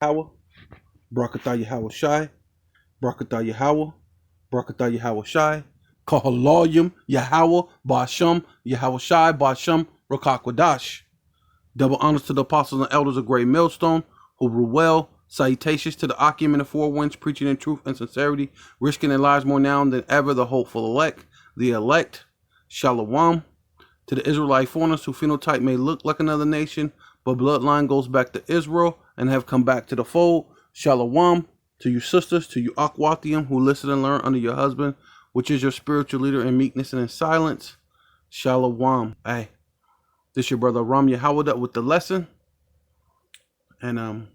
Yahweh, Barakatah Yahweh Shai, Barakatah Yahweh, Barakatah Yahweh Shai, Kahalayim Yahweh, Basham, Yahweh Shai, Basham, Rakakwadash. Double honors to the apostles and elders of Great Millstone, who rule well. Salutations to the Akim and the Four Winds, preaching in truth and sincerity, risking their lives more now than ever, the hopeful elect, Shalom. To the Israelite foreigners whose phenotype may look like another nation, but bloodline goes back to Israel and have come back to the fold. Shalom. To you sisters, to you Akwathium who listen and learn under your husband, which is your spiritual leader in meekness and in silence. Shalom. Hey, this your brother Ram Yahawada with the lesson. And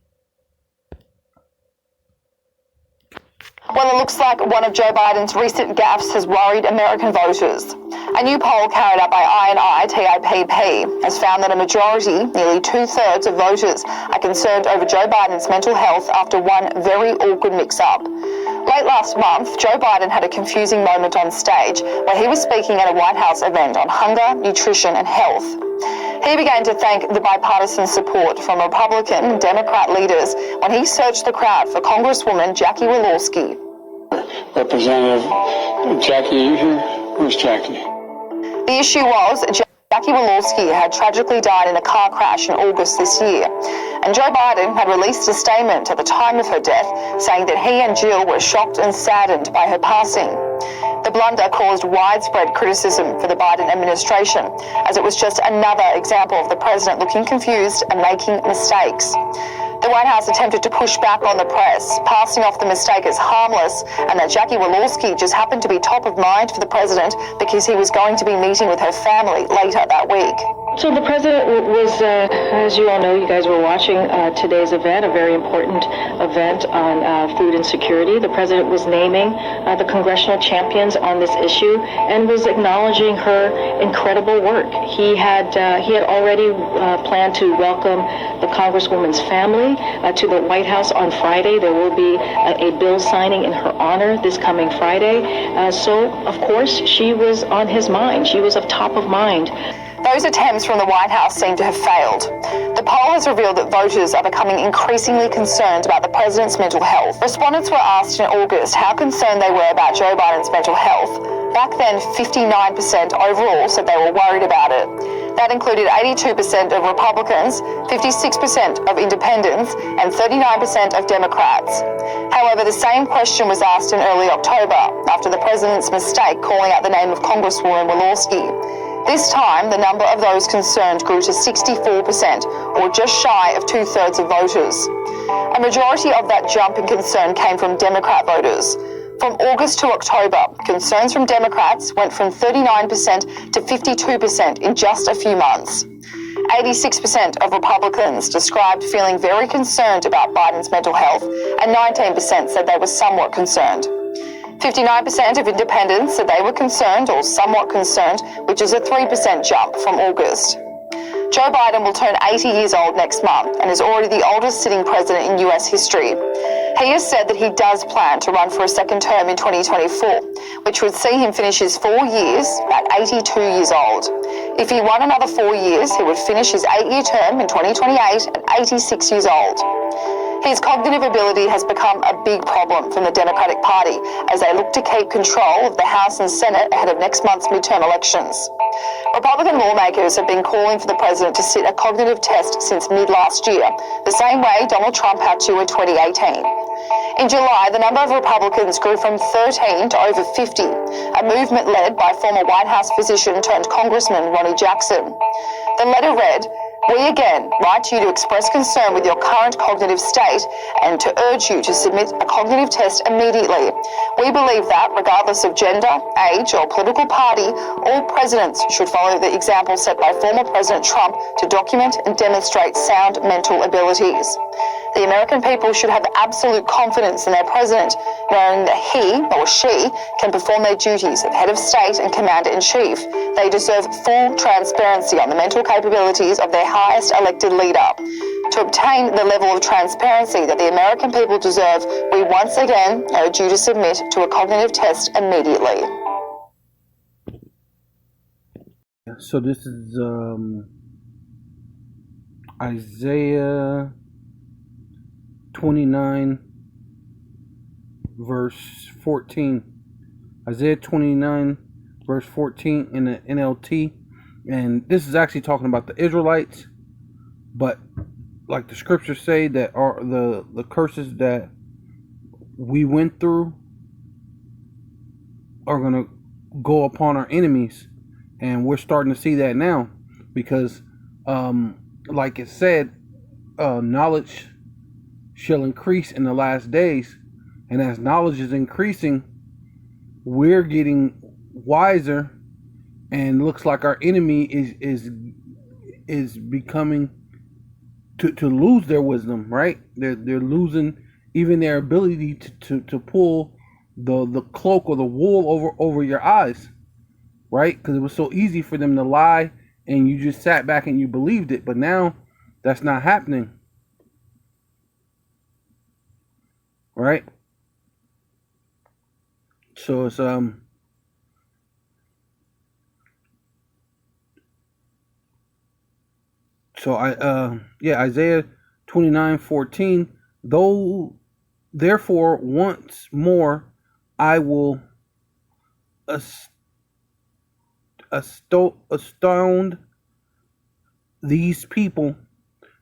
Well, it looks like one of Joe Biden's recent gaffes has worried American voters. A new poll carried out by INI TAPP has found that a majority, nearly two-thirds of voters, are concerned over Joe Biden's mental health after one very awkward mix-up. Late last month, Joe Biden had a confusing moment on stage where he was speaking at a White House event on hunger, nutrition and health. He began to thank the bipartisan support from Republican and Democrat leaders when he searched the crowd for Congresswoman Jackie Walorski. Representative Jackie, are you here? Where's Jackie? The issue was Jackie Walorski had tragically died in a car crash in August this year, and Joe Biden had released a statement at the time of her death saying that he and Jill were shocked and saddened by her passing. The blunder caused widespread criticism for the Biden administration, as it was just another example of the president looking confused and making mistakes. The White House attempted to push back on the press, passing off the mistake as harmless and that Jackie Walorski just happened to be top of mind for the president because he was going to be meeting with her family later that week. So the president was, as you all know, you guys were watching today's event, a very important event on food insecurity. The president was naming the congressional champions on this issue and was acknowledging her incredible work. He had already planned to welcome the Congresswoman's family to the White House on Friday. There will be a bill signing in her honor this coming Friday. So, of course, she was on his mind. She was of top of mind. Those attempts from the White House seem to have failed. The poll has revealed that voters are becoming increasingly concerned about the president's mental health. Respondents were asked in August how concerned they were about Joe Biden's mental health. Back then, 59% overall said they were worried about it. That included 82% of Republicans, 56% of independents, and 39% of Democrats. However, the same question was asked in early October after the president's mistake calling out the name of Congresswoman Walorski. This time, the number of those concerned grew to 64%, or just shy of two-thirds of voters. A majority of that jump in concern came from Democrat voters. From August to October, concerns from Democrats went from 39% to 52% in just a few months. 86% of Republicans described feeling very concerned about Biden's mental health, and 19% said they were somewhat concerned. 59% of independents said they were concerned or somewhat concerned, which is a 3% jump from August. Joe Biden will turn 80 years old next month and is already the oldest sitting president in US history. He has said that he does plan to run for a second term in 2024, which would see him finish his 4 years at 82 years old. If he won another 4 years, he would finish his 8-year term in 2028 at 86 years old. His cognitive ability has become a big problem from the Democratic Party as they look to keep control of the House and Senate ahead of next month's midterm elections. Republican lawmakers have been calling for the president to sit a cognitive test since mid-last year, the same way Donald Trump had to in 2018. In July, the number of Republicans grew from 13 to over 50, a movement led by former White House physician turned Congressman Ronnie Jackson. The letter read, "We again write to you to express concern with your current cognitive state and to urge you to submit a cognitive test immediately. We believe that, regardless of gender, age, or political party, all presidents should follow the example set by former President Trump to document and demonstrate sound mental abilities. The American people should have absolute confidence in their president, knowing that he or she can perform their duties of head of state and commander-in-chief. They deserve full transparency on the mental capabilities of their highest elected leader. To obtain the level of transparency that the American people deserve, we once again urge you to submit to a cognitive test immediately." so this is Isaiah 29 verse 14. Isaiah 29 verse 14 in the NLT. And this is actually talking about the Israelites, but like the scriptures say, that are the curses that we went through are going to go upon our enemies. And we're starting to see that now, because like it said, knowledge shall increase in the last days. And as knowledge is increasing, we're getting wiser, and looks like our enemy is becoming to lose their wisdom, right? They're losing even their ability to pull the cloak or the wool over your eyes, right? Because it was so easy for them to lie, and you just sat back and you believed it. But now that's not happening, right? So it's Isaiah 29:14. Though therefore once more I will astound these people,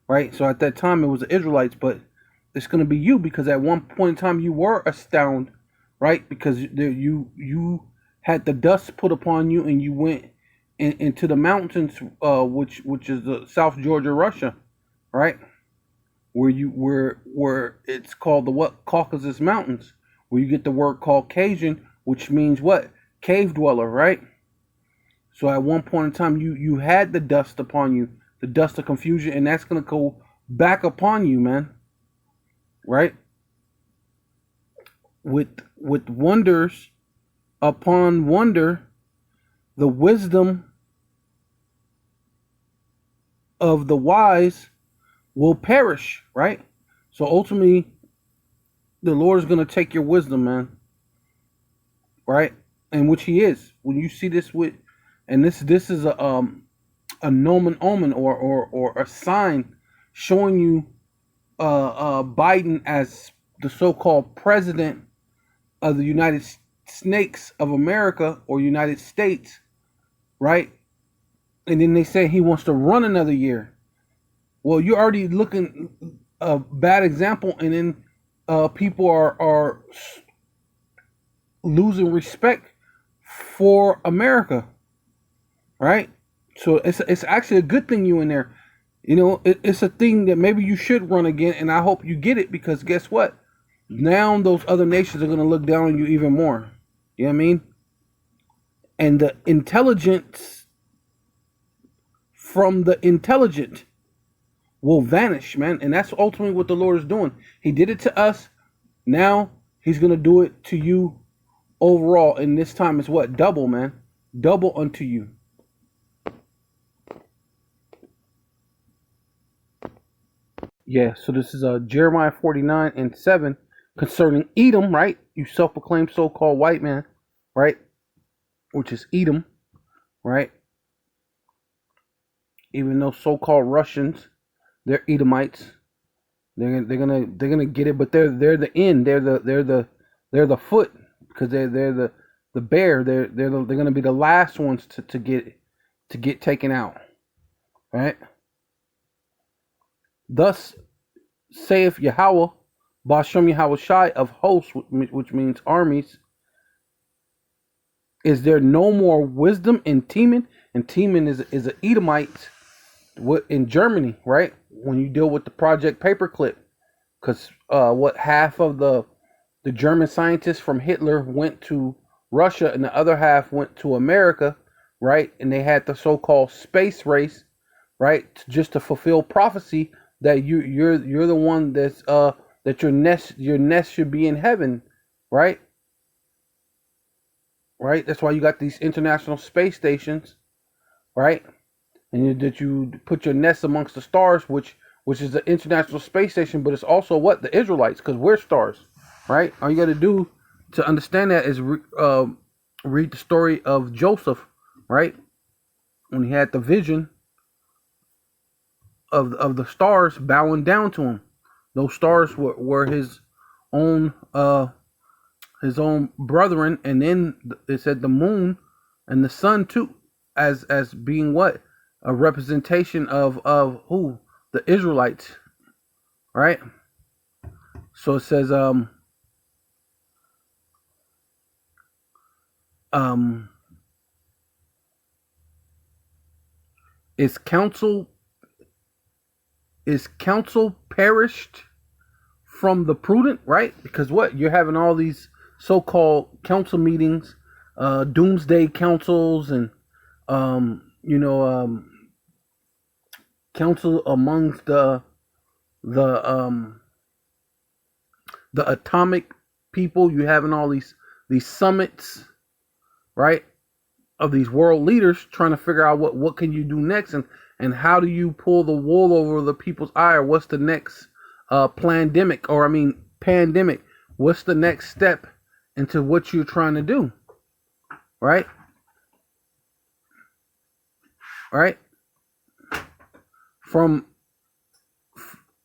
right? So at that time it was the Israelites, but it's going to be you, because at one point in time you were astounded, right? Because you had the dust put upon you, and you went into the mountains, which is the South Georgia, Russia, right? Where it's called the Caucasus Mountains, where you get the word Caucasian, which means what? Cave dweller, right? So at one point in time you had the dust upon you, the dust of confusion, and that's gonna go back upon you, man. Right? With wonders upon wonder, the wisdom of the wise will perish, right? So ultimately, the Lord is going to take your wisdom, man, right? And which He is. When you see this and this is a nomen omen, or a sign showing you Biden as the so-called president of the United Snakes of America, or United States, right? And then they say he wants to run another year. Well, you're already looking a bad example, and then people are losing respect for America, right? So it's actually a good thing you in there. You know, it's a thing that maybe you should run again, and I hope you get it, because guess what? Now those other nations are going to look down on you even more. You know what I mean? And the intelligence from the intelligent will vanish, man. And that's ultimately what the Lord is doing. He did it to us. Now He's going to do it to you overall. And this time it's what? Double, man. Double unto you. Yeah, so this is Jeremiah 49:7 concerning Edom, right? You self-proclaimed so-called white man, right? Which is Edom, right? Even though so-called Russians, they're Edomites. They're gonna get it, but they're the end. They're the foot, because they're the bear. They're gonna be the last ones to get taken out, right? Thus saith Yahweh, Bashem Yahweh Shai of hosts, which means armies. Is there no more wisdom in Teman? And Teman is an Edomite in Germany, right? When you deal with the Project Paperclip, because half of the German scientists from Hitler went to Russia, and the other half went to America, right? And they had the so-called space race, right? Just to fulfill prophecy that you're the one that's that your nest should be in heaven, right? Right? That's why you got these international space stations, right? And that you put your nest amongst the stars, which is the International Space Station, but it's also what? The Israelites, because we're stars, right? All you got to do to understand that is read the story of Joseph, right? When he had the vision of the stars bowing down to him, Those stars were his own brethren, and then it said the moon and the sun too, as being what? A representation of who? The Israelites, right? So it says is counsel perished from the prudent, right? Because what? You're having all these so-called council meetings, doomsday councils, and council amongst the atomic people. You having all these summits, right, of these world leaders trying to figure out what can you do next, and how do you pull the wool over the people's eye, or what's the next pandemic. What's the next step into what you're trying to do, right? Right?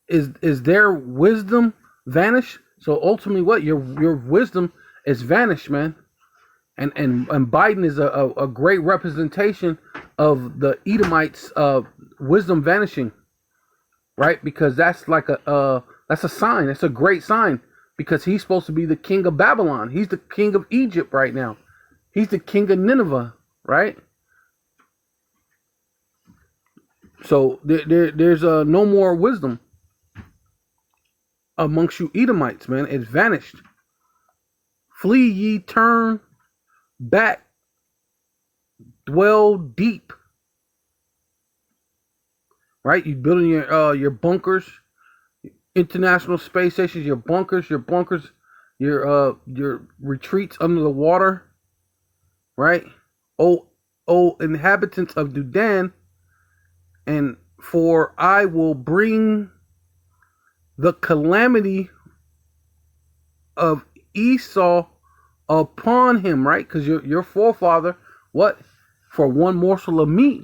Is their wisdom vanished? So ultimately, what your wisdom is vanished, man. And Biden is a great representation of the Edomites' wisdom vanishing, right? Because that's like that's a sign. It's a great sign, because he's supposed to be the king of Babylon. He's the king of Egypt right now. He's the king of Nineveh, right? So there's no more wisdom amongst you Edomites, man. It's vanished. Flee ye, turn back, dwell deep. Right? You building your bunkers, international space stations, your bunkers, your retreats under the water. Right? O inhabitants of Dudan, and for I will bring the calamity of Esau upon him, right? Because your forefather, what? For one morsel of meat.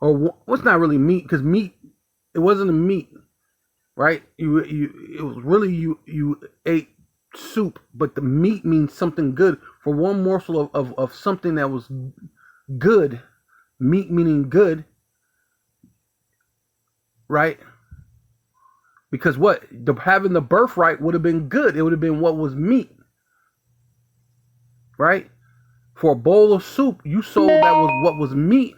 Or what's not really meat, because meat, it wasn't a meat, right? It was really you ate soup, but the meat means something good. For one morsel of something that was good, meat meaning good, right? Because what? Having the birthright would have been good. It would have been what was meat, right? For a bowl of soup, you sold that was what was meat.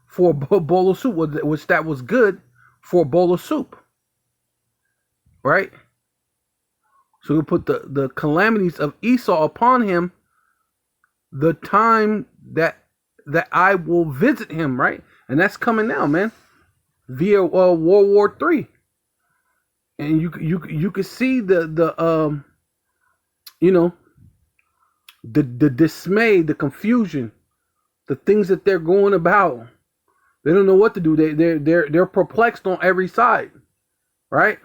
For a bowl of soup, which that was good for a bowl of soup, right? So we put the calamities of Esau upon him, the time that I will visit him, right? And that's coming now, man, via World War III. And you could see the dismay, the confusion, the things that they're going about. They don't know what to do. They're perplexed on every side, right?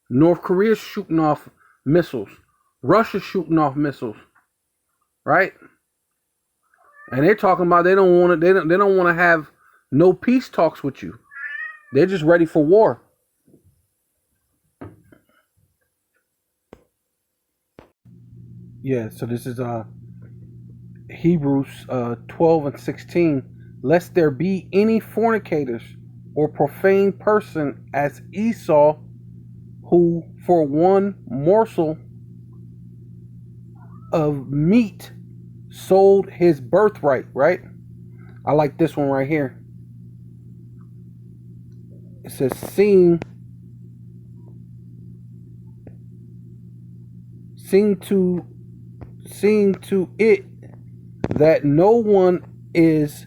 North Korea's shooting off missiles, Russia's shooting off missiles, right? And they're talking about they don't want to have no peace talks with you. They're just ready for war. Yeah, so this is Hebrews 12:16. Lest there be any fornicators or profane person as Esau, who for one morsel of meat sold his birthright, right? I like this one right here. It says, seeing to it that no one is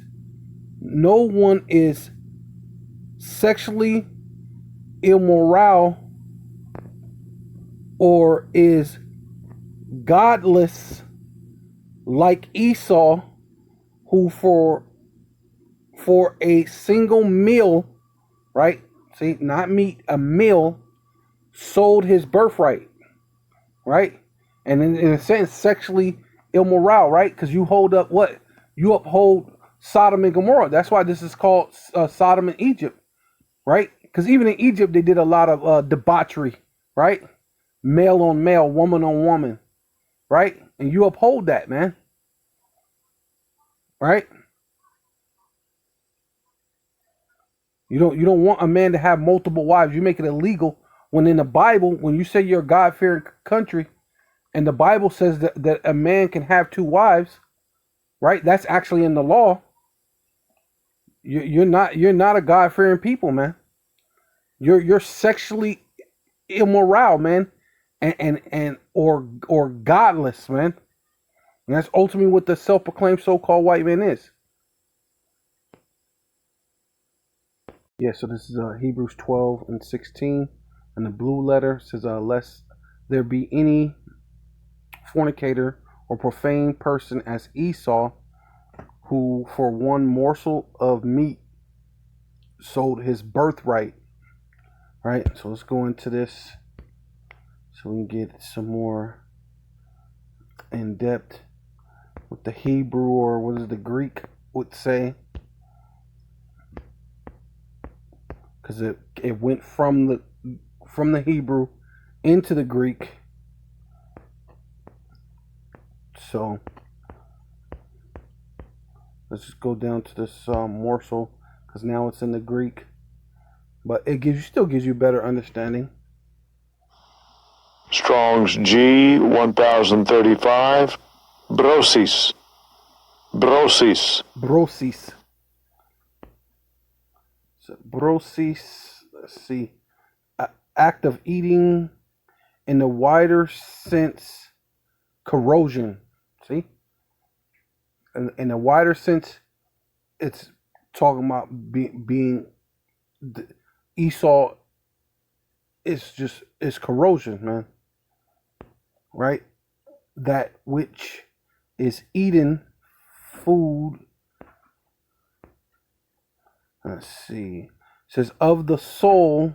sexually immoral or is godless like Esau, who for a single meal, right? See, not meat, a meal, sold his birthright, right? And in a sense, sexually immoral, right? Because you hold up what? You uphold Sodom and Gomorrah. That's why this is called Sodom and Egypt, right? Because even in Egypt, they did a lot of debauchery, right? Male on male, woman on woman, right? And you uphold that, man, right? You don't want a man to have multiple wives. You make it illegal when in the Bible, when you say you're a God-fearing country, and the Bible says that a man can have two wives, right? That's actually in the law. You're not a God-fearing people, man. You're sexually immoral, man, or godless, man. And that's ultimately what the self-proclaimed so-called white man is. Yeah, so this is Hebrews 12 and 16. And the blue letter says, lest there be any fornicator or profane person as Esau, who for one morsel of meat sold his birthright. Right? So let's go into this so we can get some more in depth what the Hebrew, or what is the Greek would say. Because it went from the Hebrew into the Greek. So let's just go down to this morsel, because now it's in the Greek, but it still gives you better understanding. Strong's G 1035. Brosis. Brosis. Brosis. So brosis. Let's see. Act of eating, in the wider sense, corrosion. See? In a wider sense, it's talking about being Esau. It's corrosion, man. Right? That which is eaten, food. Let's see. It says of the soul's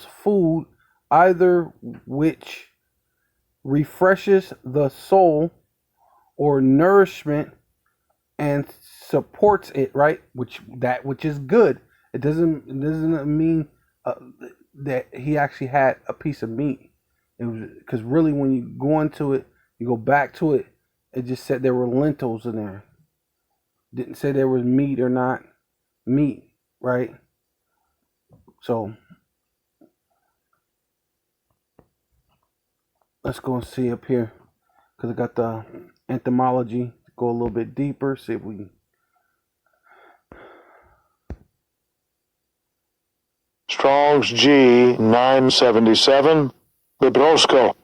food, either which refreshes the soul, or nourishment and supports it, right? Which is good. It doesn't mean that he actually had a piece of meat. It was, because really when you go into it, you go back to it, it just said there were lentils in there. Didn't say there was meat or not meat, right? So let's go and see up here, because I got the entomology. Go a little bit deeper, see if we can. Strong's G 977. Bibrosko.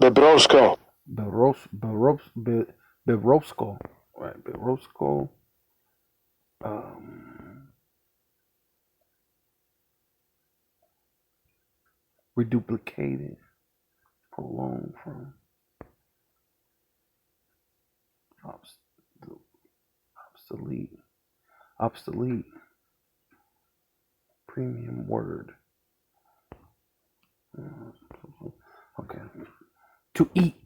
Bibrosko. Bibrosko. Right, Bibrosko. Reduplicated. Prolonged from. Obsolete. Premium word. Okay. To eat.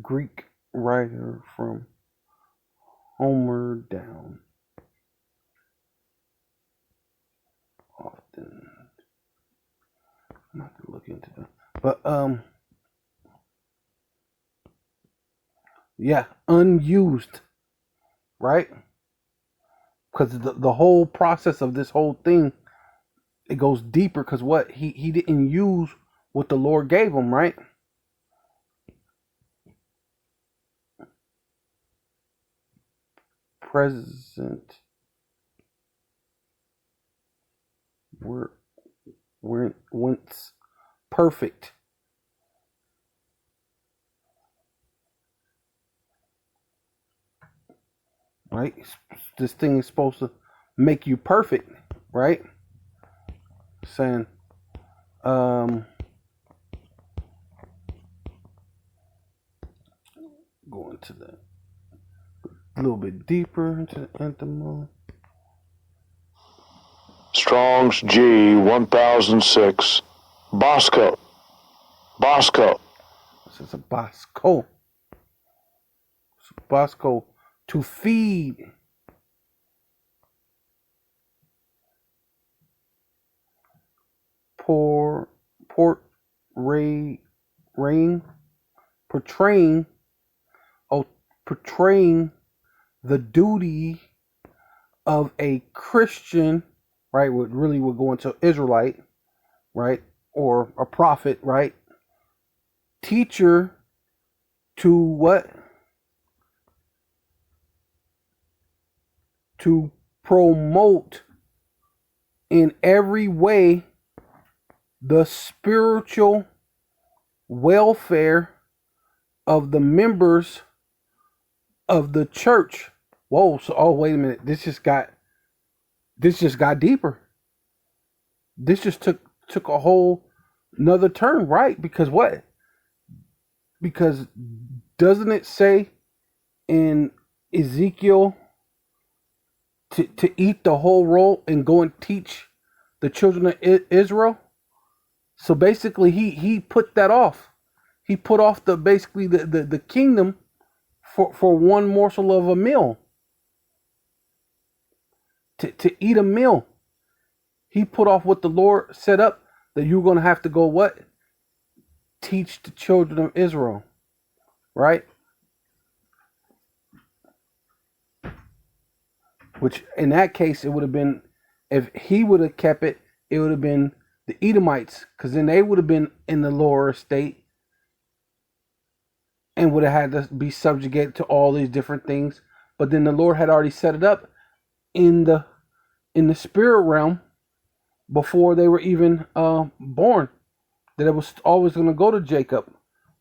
Greek writer from Homer down. Often. I'm not gonna look into that. But yeah, unused, right? Because the whole process of this whole thing, it goes deeper, because what he didn't use what the Lord gave him, right? Present. We're once perfect. Right? This thing is supposed to make you perfect, right? Saying, going to the a little bit deeper into the entomology. Strong's G 1006. Bosco. Bosco. This is a Bosco. It's a Bosco to feed. Portraying the duty of a Christian, right? We're going to Israelite, right? Or a prophet, right? Teacher to what? To promote in every way the spiritual welfare of the members of the church. Whoa, so wait a minute. This just got deeper. This just took a whole another turn, right? Because what? Because doesn't it say in Ezekiel to eat the whole roll and go and teach the children of Israel? So basically he put that off. He put off the kingdom for one morsel of a meal. To eat a meal. He put off what the Lord set up, that you're going to have to go what? Teach the children of Israel. Right? Which in that case, it would have been, if he would have kept it, it would have been the Edomites, because then they would have been in the lower estate and would have had to be subjugated to all these different things. But then the Lord had already set it up in the spirit realm before they were even born, that it was always going to go to Jacob.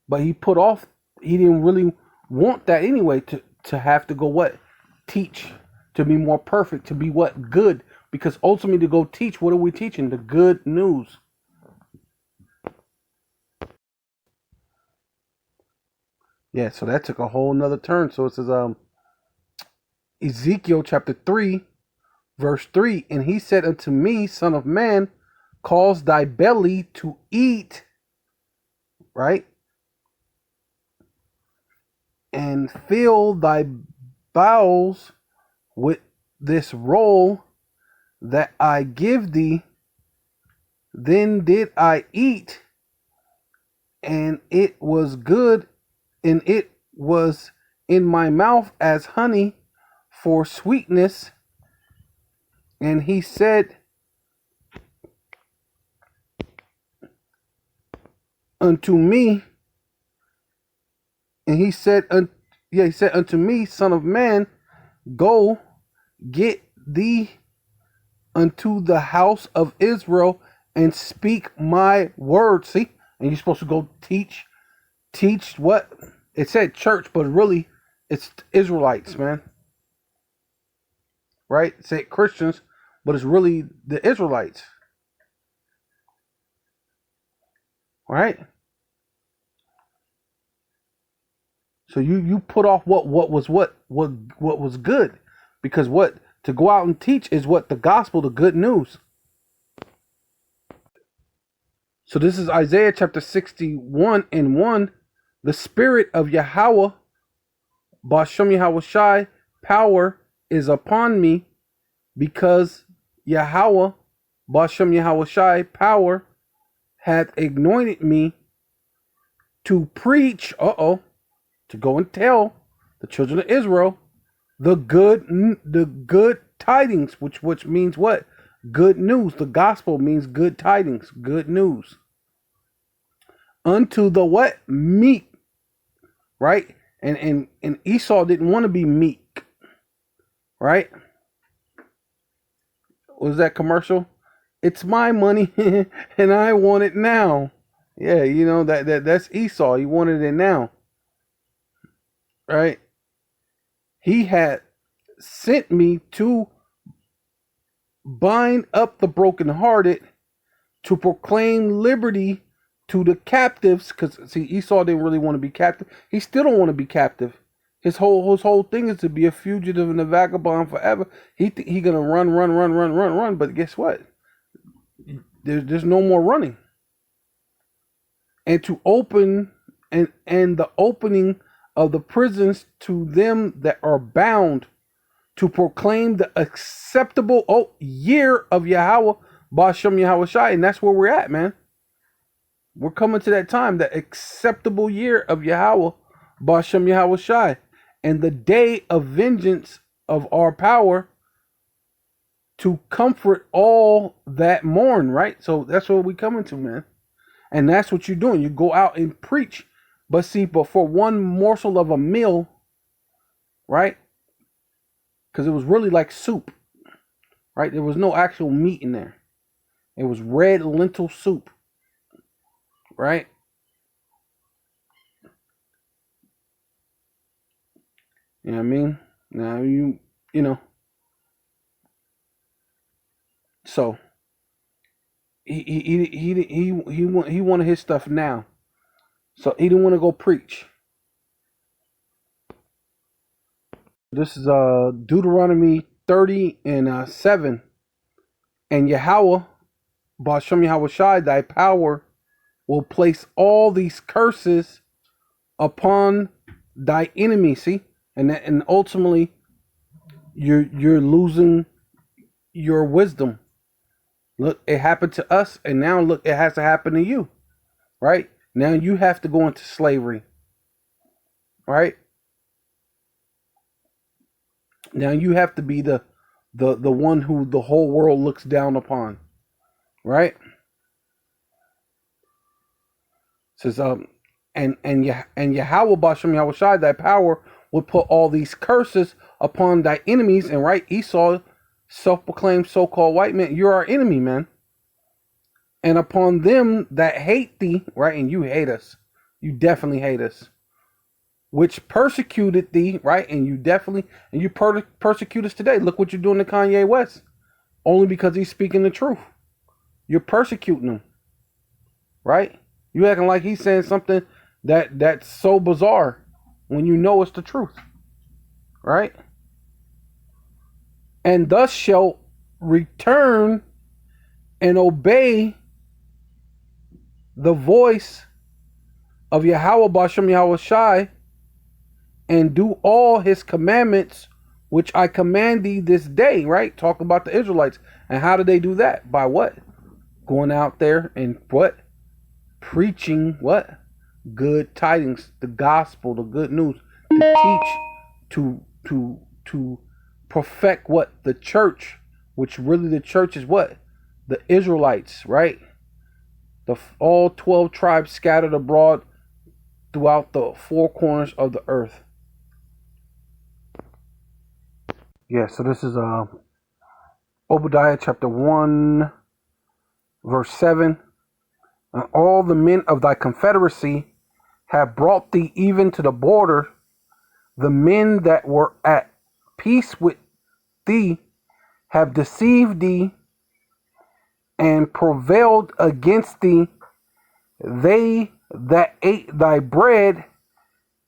But he put off, he didn't really want that anyway, to have to go what? Teach, to be more perfect, to be what? Good. Because ultimately to go teach, what are we teaching? The good news. Yeah, so that took a whole nother turn. So it says Ezekiel chapter 3, verse 3, and he said unto me, Son of man, cause thy belly to eat, right? And fill thy bowels with this roll that I give thee. Then did I eat, and it was good, and it was in my mouth as honey for sweetness. And he said unto me, he said unto me, Son of man, go get thee unto the house of Israel and speak my word. See? And you're supposed to go teach what? It said church, but really it's Israelites, man. Right? It said Christians, but it's really the Israelites. Right? So you put off what was good, because what to go out and teach is what? The gospel, the good news. So this is Isaiah chapter 61 and 1. The spirit of Yahweh, Bashem Yahweh Shai, power is upon me, because Yahweh, Bashem Yahweh Shai, power hath anointed me to preach, to go and tell the children of Israel the good tidings, which means what? Good news. The gospel means good tidings, good news. Unto the what? Meek. Right? And Esau didn't want to be meek. Right? Was that commercial? It's my money and I want it now. Yeah, you know that's Esau. He wanted it now. Right? He had sent me to bind up the brokenhearted, to proclaim liberty to the captives. Because see, Esau didn't really want to be captive. He still don't want to be captive. His whole thing is to be a fugitive and a vagabond forever. He gonna run. But guess what? There's no more running. and to open and the opening of the prisons to them that are bound, to proclaim the acceptable year of Yahweh Ba'ashem Yahweh Shai. And that's where we're at, man. We're coming to that time, the acceptable year of Yahweh Ba'ashem Yahweh Shai, and the day of vengeance of our power, to comfort all that mourn, right? So that's what we coming to, man. And that's what you're doing. You go out and preach. But see, for one morsel of a meal, right? Because it was really like soup, right? There was no actual meat in there. It was red lentil soup, right? You know what I mean? Now you know. So he wanted his stuff now. So he didn't want to go preach. This is Deuteronomy 30 and 7. And Yahweh, Ba'ashem Yahweh Shai, thy power will place all these curses upon thy enemy. See, and ultimately, you're losing your wisdom. Look, it happened to us, and now look, it has to happen to you, right? Now you have to go into slavery, right? Now you have to be the one who the whole world looks down upon, right? It says and Yahweh Ba'ashem Yahweh Shai, thy power would put all these curses upon thy enemies. And right, Esau, self-proclaimed so-called white man, you're our enemy, man. And upon them that hate thee, right, and you hate us, you definitely hate us, which persecuted thee, right, and you persecute us today. Look what you're doing to Kanye West, only because he's speaking the truth. You're persecuting him, right? You acting like he's saying something that's so bizarre when you know it's the truth, right? And thus shall return and obey the voice of Yahweh Ba'ashem Yahweh Shai, and do all his commandments which I command thee this day, right? Talk about the Israelites. And how did they do that? By what? Going out there and what? Preaching what? Good tidings, the gospel, the good news, to teach, to perfect what? The church, which really the church is what? The Israelites, right? All 12 tribes scattered abroad throughout the four corners of the earth. Yeah, so this is Obadiah chapter 1, verse 7. And all the men of thy confederacy have brought thee even to the border. The men that were at peace with thee have deceived thee and prevailed against thee. They that ate thy bread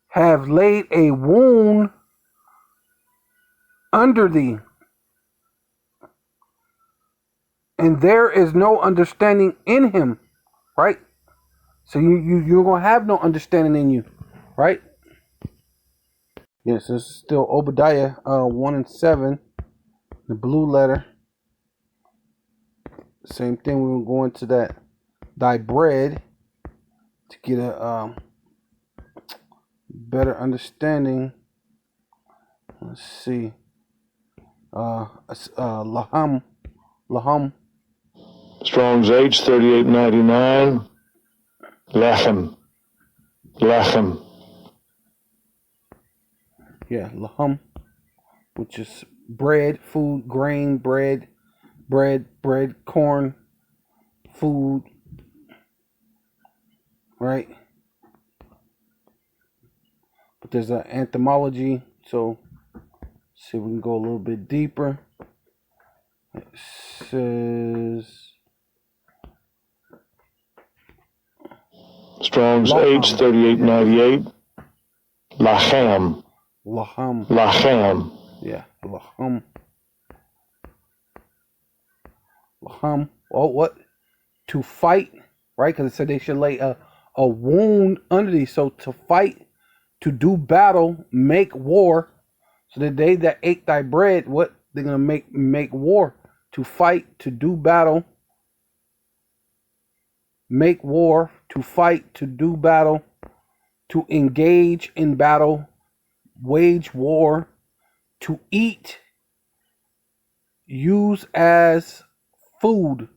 have laid a wound under thee, and there is no understanding in him, right? So you're gonna have no understanding in you, right? Yes, this is still Obadiah 1 and 7, the blue letter. Same thing. We're gonna go into that thy bread to get a better understanding. Let's see. Laham. Strong's H 3899. Lechem. Yeah, laham, which is bread, food, grain, bread, corn, food, right? But there's an etymology, so see if we can go a little bit deeper. It says Strong's H 3898. Lachem. Yeah, laham. Oh, what? To fight, right? Because it said they should lay a a wound under thee. So to fight, to do battle, make war. So the day that ate thy bread, what they're gonna make war, to fight, to do battle, make war, to fight, to do battle, to engage in battle, wage war, to eat, use as food.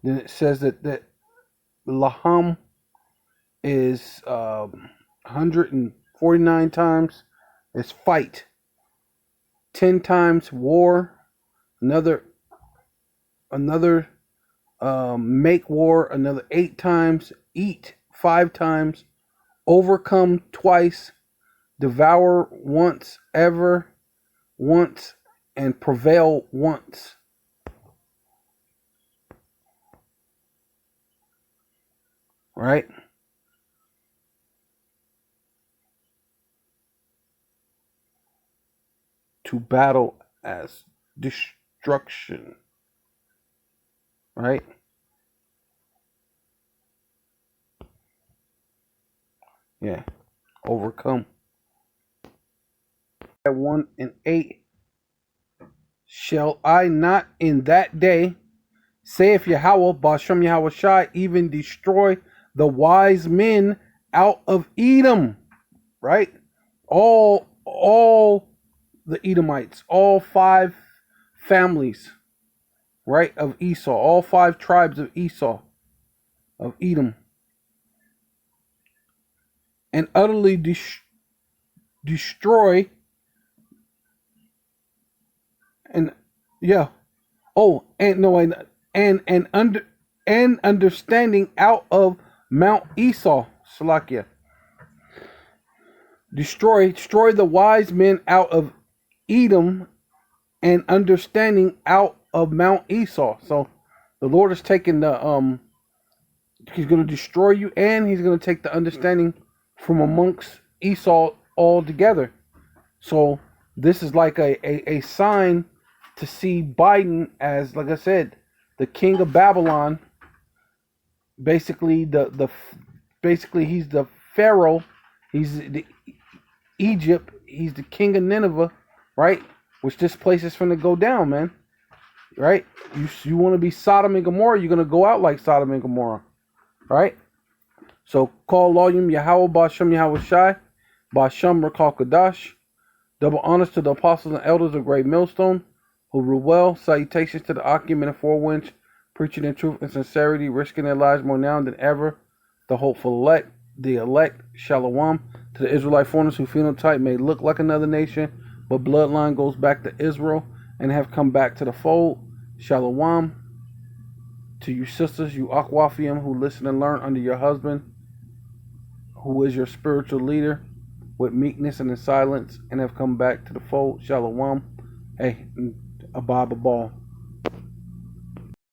Then it says that laham is 149 times is fight, 10 times war, another make war, another 8 times, eat 5 times, overcome twice, devour once, ever once, and prevail once. Right? To battle as destruction. Right? Yeah. Overcome. 1 and 8. Shall I not in that day, saith Yahweh, Bashem Yahweh Shai, even destroy the wise men out of Edom? Right? All the Edomites, all 5 families, right, of Esau, all 5 tribes of Esau, of Edom, and utterly destroy, and yeah, oh, and no, and understanding out of Mount Esau, Salakia. Destroy the wise men out of Edom, and understanding out of Mount Esau. So the Lord is taking the he's going to destroy you, and he's going to take the understanding from amongst Esau altogether. So this is like a sign to see Biden as, like I said, the king of Babylon. Basically basically he's the Pharaoh. He's the Egypt. He's the king of Nineveh, right? Which this place is finna go down, man. Right? You want to be Sodom and Gomorrah, you're gonna go out like Sodom and Gomorrah, right? So call Loyum Yahweh Bashem Yahweh Shai, Bashem Rakal Kadash. Double honors to the apostles and elders of Great Millstone, who rule well. Salutations to the Akim and the Four Winds, preaching in truth and sincerity, risking their lives more now than ever. The hopeful elect, Shalom. To the Israelite foreigners who phenotype may look like another nation, but bloodline goes back to Israel and have come back to the fold. Shalom. To you sisters, you Akwafiam, who listen and learn under your husband, who is your spiritual leader, with meekness and in silence, and have come back to the fold. Shalom. Hey, Abba Ball.